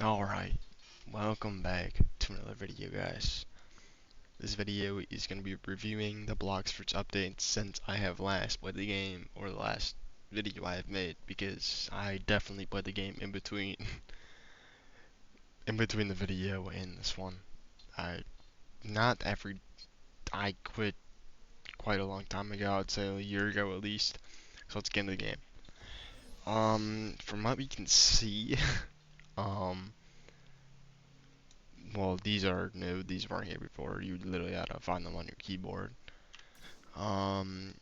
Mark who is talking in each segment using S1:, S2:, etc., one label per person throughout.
S1: Alright, welcome back to another video, guys. This video is going to be reviewing the Bloxfruits update since I have last played the game, or the last video I have made, because I definitely played the game in between the video and this one. I not every I quit quite a long time ago, I'd say a year ago at least. So let's get into the game. From what we can see, um well, these are new. These weren't here before. You literally had to find them on your keyboard. Um,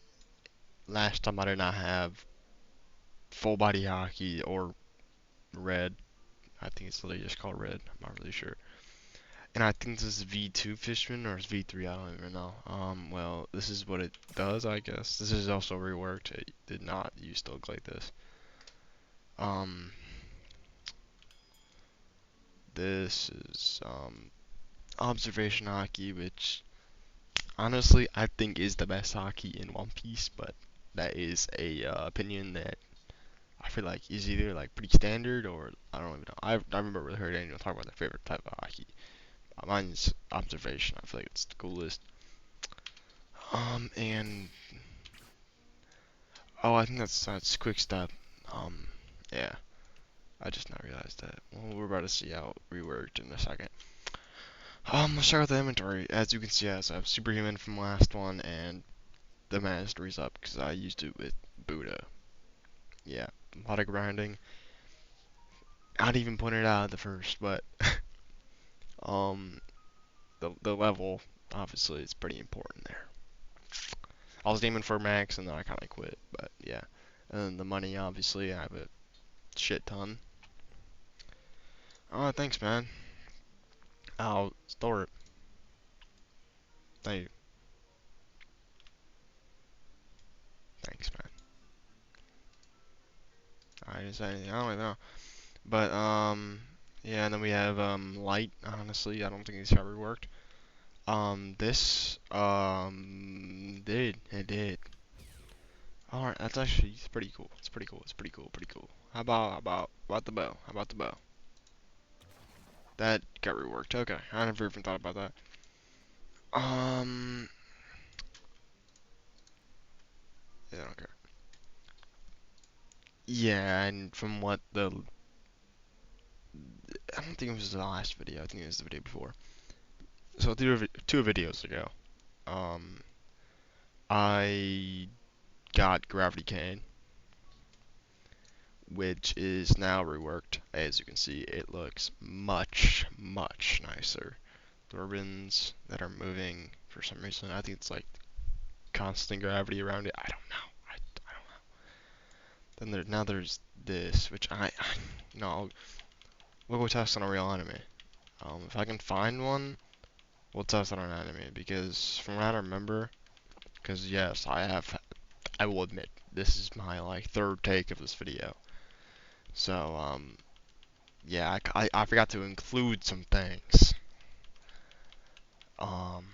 S1: Last time I did not have full body hockey or red. I think it's literally just called red. I'm not really sure. And I think this is V2 Fishman or it's V3. I don't even know. Well, this is what it does, I guess. This is also reworked. It did not used to look like this. Um, this is observation hockey, which honestly I think is the best hockey in One Piece, but that is a opinion that I feel like is either like pretty standard or I don't even know. I've never really heard anyone talk about their favorite type of hockey. Mine's observation. I feel like it's the coolest. And oh, I think that's quick step. Yeah, I just now realized that. Well, we're about to see how it reworked in a second. Let's start with the inventory. As you can see, I have Superhuman from last one, and the mastery's up because I used it with Buddha. Yeah, a lot of grinding. I'd even point it out at the first, but um, the level obviously is pretty important there. I was aiming for max and then I kind of quit, but yeah. And then the money, obviously, I have a shit ton. Oh, thanks, man. I'll store it. Thank you. Thanks, man. I didn't say anything. I don't even know. But yeah. And then we have light. Honestly, I don't think this ever worked. This did it did. Alright, that's actually it's pretty cool. It's pretty cool. It's pretty cool. Pretty cool. How about the bow? How about the bow? That got reworked. Okay, I never even thought about that. Um, yeah, I don't care. Yeah, and from what I don't think it was the last video. I think it was the video before. So two videos ago, um, I got Gravity Cane, which is now reworked. As you can see, it looks much, much nicer. The ribbons that are moving for some reason. I think it's like constant gravity around it. I don't know. I don't know. Now there's this, which you know, we'll go test on a real enemy. If I can find one, we'll test it on an enemy because from what I remember, because yes, I will admit this is my like third take of this video. So yeah, I forgot to include some things. Um,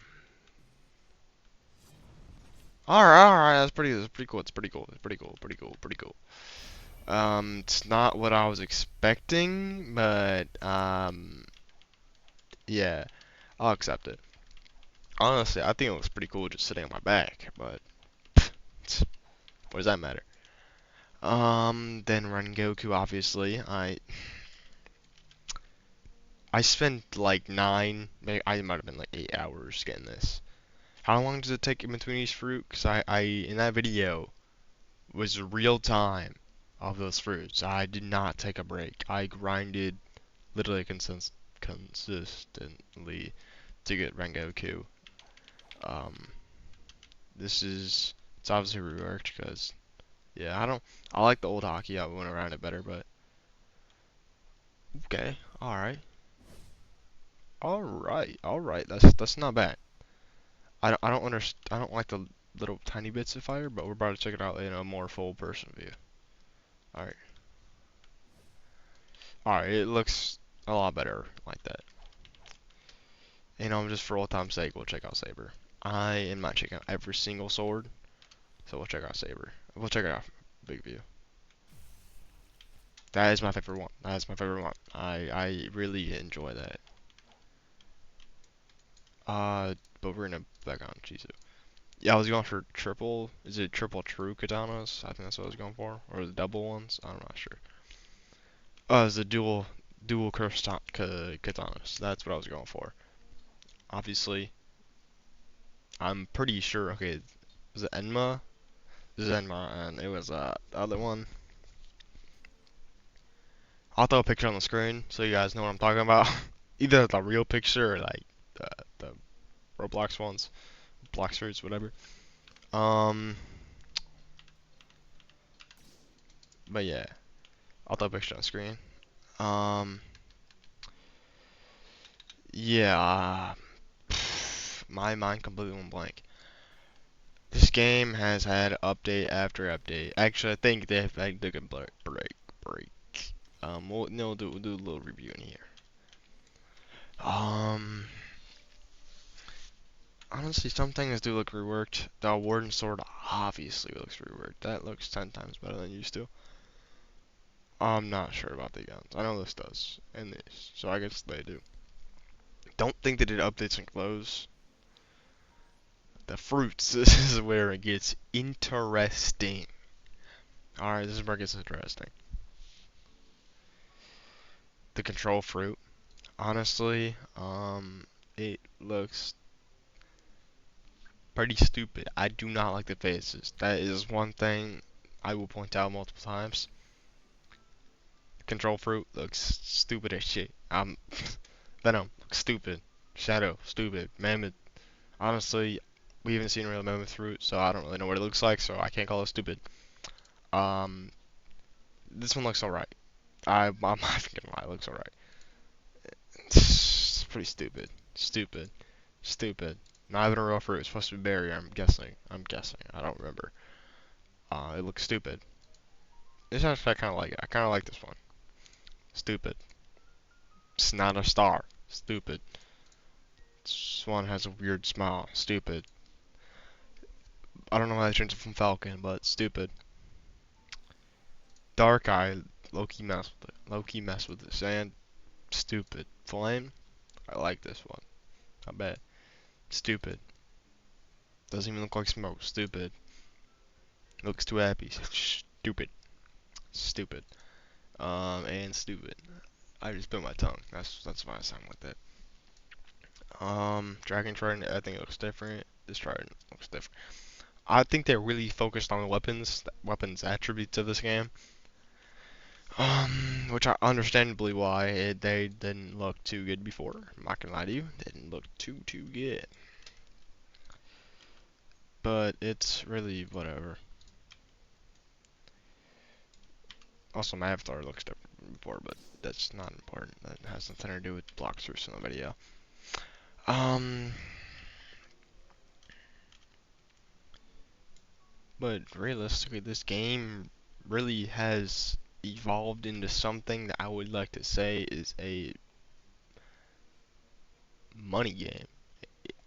S1: alright, that's pretty cool. It's pretty cool. It's pretty cool. Pretty cool. Pretty cool. It's not what I was expecting, but yeah, I'll accept it. Honestly, I think it looks pretty cool just sitting on my back, but what does that matter? Then Rengoku, obviously. I spent like maybe I might have been like 8 hours getting this. How long does it take in between each fruit? Cause I in that video was real time of those fruits. I did not take a break. I grinded literally consistently to get Rengoku. Um, it's obviously reworked because yeah, I like the old hockey. I went around it better, but okay, all right. That's not bad. I don't like the little tiny bits of fire, but we're about to check it out in a more full person view. All right, all right. It looks a lot better like that. Just for old time's sake, we'll check out Saber. I am not checking out every single sword, so we'll check out Saber. We'll check it out big view. That is my favorite one. That is my favorite one. I really enjoy that. But we're gonna back on Chizu. Yeah, I was going for triple. Is it triple true katanas? I think that's what I was going for, or the double ones. I'm not sure. It's the dual curse katanas. That's what I was going for. Obviously, I'm pretty sure. Okay, was it Enma? This is Enma, and it was the other one. I'll throw a picture on the screen so you guys know what I'm talking about. Either the real picture or like the Roblox ones, Bloxfruits, whatever. Um, but yeah, I'll throw a picture on the screen. Um, yeah, my mind completely went blank. This game has had update after update. Actually, I think they took a break. We'll do a little review in here. Um, Honestly, some things do look reworked. The Warden Sword obviously looks reworked. That looks 10 times better than it used to. I'm not sure about the guns. I know this does, and this, so I guess they do. Don't think they did updates and clothes. The fruits, this is where it gets interesting. Alright, this is where it gets interesting. The control fruit, honestly, it looks pretty stupid. I do not like the faces. That is one thing I will point out multiple times. Control fruit looks stupid as shit. Venom looks stupid. Shadow, stupid. Mammoth, honestly, we haven't seen a real mammoth fruit, so I don't really know what it looks like, so I can't call it stupid. Um, this one looks alright. I'm not gonna lie, it looks alright. It's pretty stupid. Stupid. Stupid. Not even a real fruit. It's supposed to be berry, I'm guessing. I'm guessing. I don't remember. It looks stupid. This actually I kinda like it. I kinda like this one. Stupid. It's not a star. Stupid. This one has a weird smile. Stupid. I don't know why they changed it from Falcon, but stupid. Dark Eye, low-key mess with it. Low-key mess with it. Sand, stupid. Flame, I like this one. I bet. Stupid. Doesn't even look like smoke. Stupid. Looks too happy. Stupid. Stupid. And stupid. I just bit my tongue. That's why I sound like that. Dragon Trident, I think it looks different. This Trident looks different. I think they're really focused on the weapons attributes of this game. Which I understandably why they didn't look too good before. I'm not gonna lie to you, they didn't look too good. But it's really whatever. Also, my avatar looks different before, but that's not important. That has nothing to do with Bloxfruits in the video. But realistically, this game really has evolved into something that I would like to say is a money game.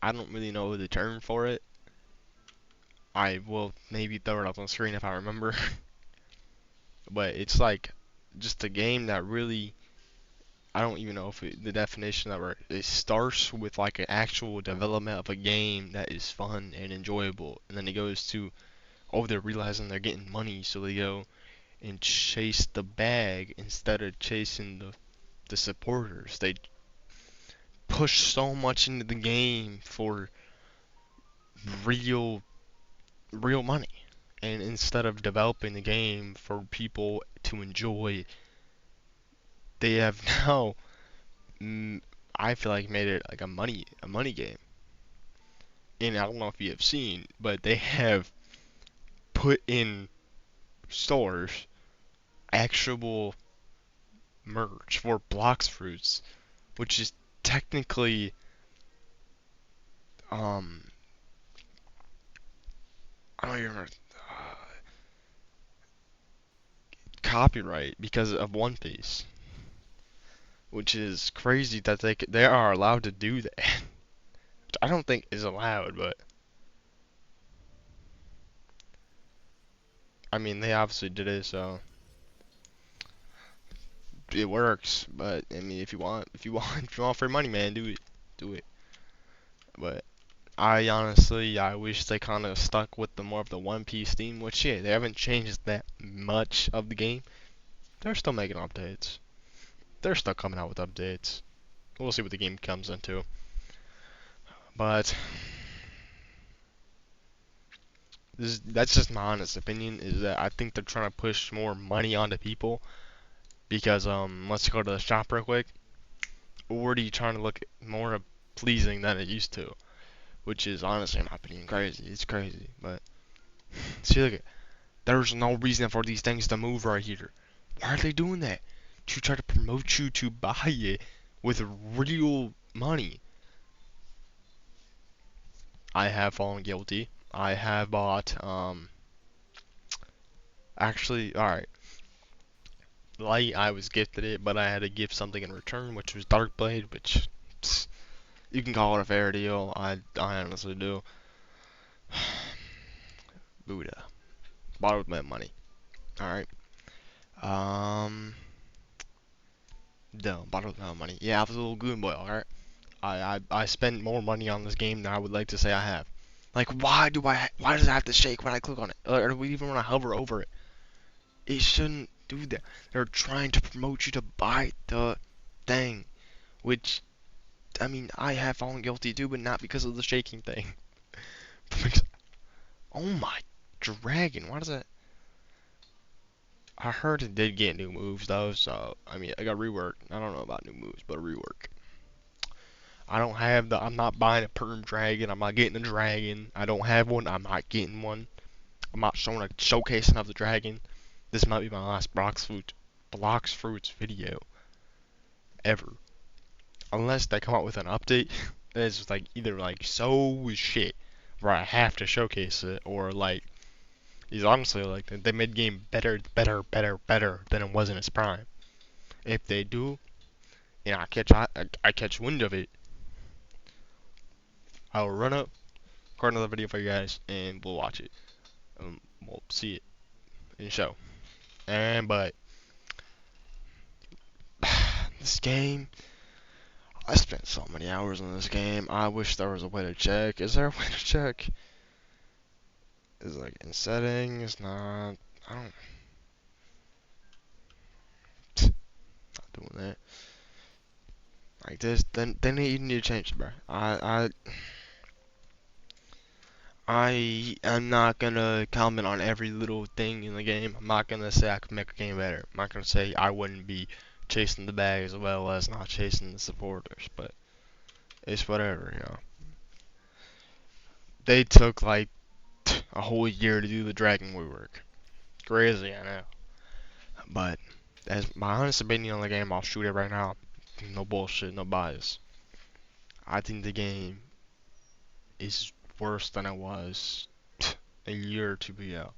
S1: I don't really know the term for it. I will maybe throw it up on the screen if I remember. But it's like just a game that really, I don't even know if the definition of it starts with like an actual development of a game that is fun and enjoyable, and then it goes to, oh, they're realizing they're getting money, so they go and chase the bag instead of chasing the supporters. They push so much into the game for real real money, and instead of developing the game for people to enjoy, they have now, I feel like, made it like a money game. And I don't know if you have seen, but they have put in stores actual merch for Bloxfruits, which is technically um I don't even remember, copyright because of One Piece, which is crazy that they are allowed to do that. Which I don't think is allowed, but I mean they obviously did it, so it works. But I mean, if you want free money, man, do it. But I wish they kind of stuck with the more of the One Piece theme, which yeah, they haven't changed that much of the game. They're still making updates. They're still coming out with updates. We'll see what the game comes into. But that's just my honest opinion. Is that I think they're trying to push more money onto people because let's go to the shop real quick. Already trying to look more pleasing than it used to, which is honestly in my opinion crazy. It's crazy, but see, look, there's no reason for these things to move right here. Why are they doing that? To try to promote you to buy it with real money. I have fallen guilty. I have bought actually, alright. Light, I was gifted it, but I had to give something in return, which was Darkblade, which pss, you can call it a fair deal. I honestly do. Buddha. Bought it with my money. Alright. Um, no, bought it with my money. Yeah, I was a little goon boy, alright? I spent more money on this game than I would like to say I have. Like, why does it have to shake when I click on it? Or even when I hover over it? It shouldn't do that. They're trying to promote you to buy the thing, which I mean, I have fallen guilty too, but not because of the shaking thing. Oh my dragon, why does that? I heard it did get new moves though, so I mean, I got reworked. I don't know about new moves, but rework. I don't have the. I'm not buying a perm dragon. I'm not getting a dragon. I don't have one. I'm not getting one. I'm not showing a showcasing of the dragon. This might be my last Bloxfruits video ever, unless they come out with an update that's like either like so shit where I have to showcase it, or like is honestly like they made game better than it was in its prime. If they do, and I catch wind of it, I will run up, record another video for you guys, and we'll watch it. We'll see it in the show. And but this game, I spent so many hours on this game. I wish there was a way to check. Is there a way to check? Is it like in settings? Not. I don't. Not doing that. Like this, then you need to change it, bro. I am not gonna comment on every little thing in the game. I'm not gonna say I could make a game better. I'm not gonna say I wouldn't be chasing the bag as well as not chasing the supporters, but it's whatever, you know. They took like a whole year to do the dragon rework. Crazy, I know. But as my honest opinion on the game, I'll shoot it right now. No bullshit, no bias. I think the game is worse than it was a year or two ago.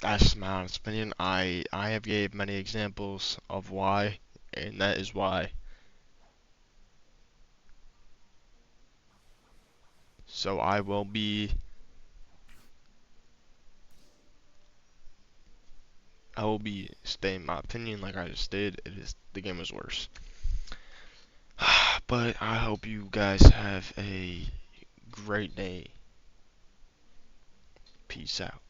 S1: That's my honest opinion. I have gave many examples of why, and that is why. So I will be stating my opinion like I just did. It is the game is worse. But I hope you guys have a great day. Peace out.